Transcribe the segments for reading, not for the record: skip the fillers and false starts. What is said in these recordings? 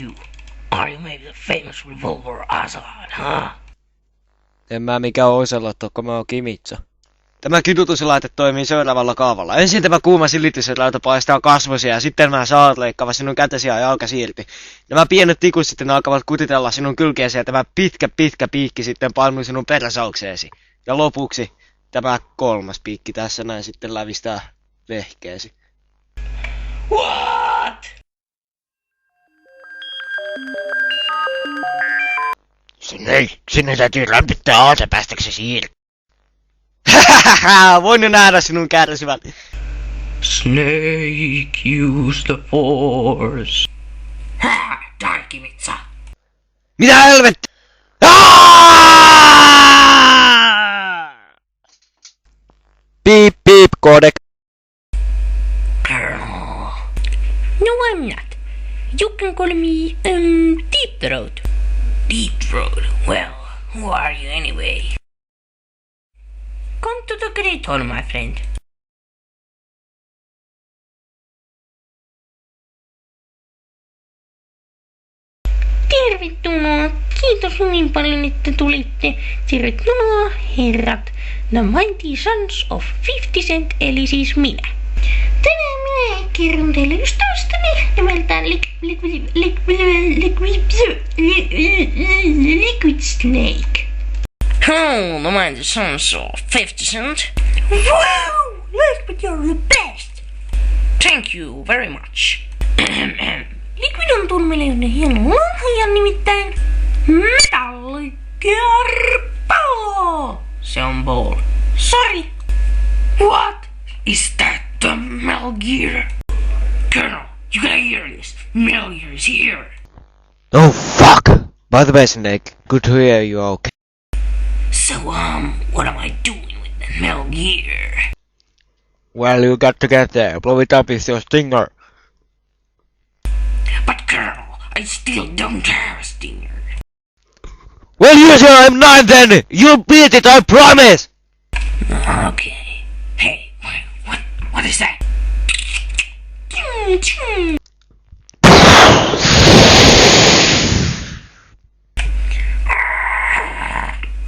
you? Are you maybe the famous revolver Assad, huh? En mä mikään Oselot oo, kun mä oon Kimitsa. Tämä kidutuslaite toimii seuraavalla kaavalla. Ensin tämä kuuma silitysrauta paistaa kasvosia ja sitten nämä saat leikkaavat sinun kätesi ja jalkasi irti. Nämä pienet tikut sitten alkavat kutitella sinun kylkeesi ja tämä pitkä piikki sitten painuu sinun peräsaukseesi. Ja lopuksi tämä kolmas piikki tässä näin sitten lävistää vehkeesi. What? Sinne täytyy rämpittää aase päästäksesi irti. Voin jo nähdä sinun kärsivän. Snake, use the force. Ha! Darkimitsa! Mitä helvettiä? Piip piip kodek. Colonel. No, I'm not. You can call me, Deep Throat. Deep Throat? Well, who are you anyway? Come to the Great Hall, my friend. Tervetuloa. Kiitos hyvin paljon, että tulitte. Tervetuloa, herrat. The Mighty Sons of 50 Cent, eli siis minä. Tänään minä kerron teille ystävästäni nimeltään Liquid Snake. Oh, the Mighty Sons of 50 Cent. Wow! Yes, but you're the best. Thank you very much. Liquid on turmeleinen hieno lahja, nimittäin Metalli Gear Pallo. Se on ball. Sorry. What? Is that the Metal Gear? Colonel, you gotta hear this. Metal Gear is here. Oh fuck! By the way, Snake, good to hear you okay. So, what am I doing with the Metal Gear? Well, you got to get there. Blow it up with your stinger. But Colonel, I still don't have a stinger. Well, use your M9 then! You'll beat it, I promise! Okay. Hey, what is that?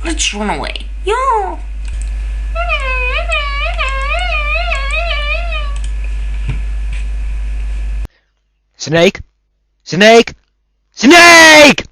Let's run away. Yo! Snake? Snake? Snake!